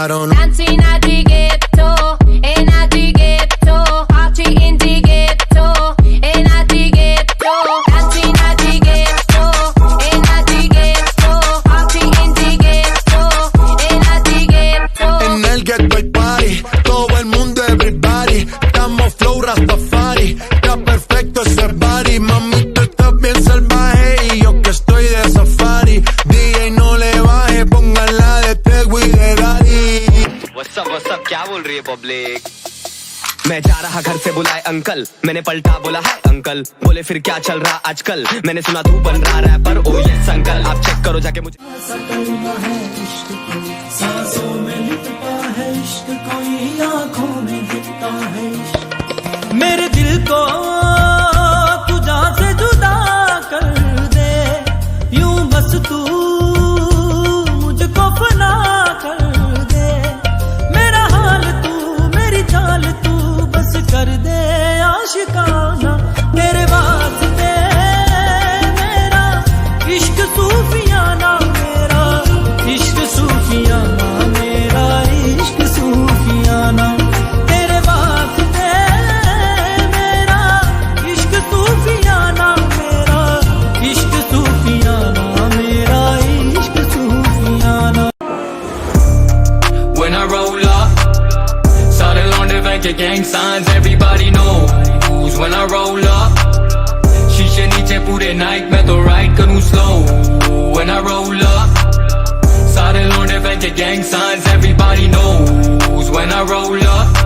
I don't know. Dancing at the ghetto, in at the ghetto, party in the ghetto, in at the ghetto, dancing at the ghetto, in at the ghetto, party in the ghetto, in at the ghetto. En el ghetto hay party, todo el mundo, everybody. Estamos flow Rastafari, está perfecto ese body. Mami, tú estás bien salvaje y yo que estoy de safari. DJ no le baje, póngala de Tego y de Daddy. What's up, क्या बोल रही है public? मैं जा रहा घर से बुलाए अंकल, मैंने पलटा बोला हाय अंकल, बोले फिर क्या चल रहा आजकल, मैंने सुना तू बन रहा रैपर, ओ यस अंकल, आप चेक करो जाके मुझे। सांसों में लिपटा है इश्क, कोई आंखों में दिखता है इश्क। मेरे दिल को तू जान से जुदा कर दे, यूं बस तू मुझको फना कर दे। मेरा हाल तू, मेरी चाल तू बस कर दे आशिकाना। तेरे वास्ते मेरा इश्क सूफियाना, मेरा इश्क सूफियाना, मेरा इश्क सूफियाना। तेरे वास्ते मेरा इश्क सूफियाना, मेरा इश्क सूफियाना, मेरा इश्क सूफियाना। When I roll up, started on the bank of gang signs, everybody knows. When I roll up, शीशे नीचे पूरे नाइट में तो राइड करूँ slow. When I roll up, started on the bank of gang signs, everybody knows. When I roll up,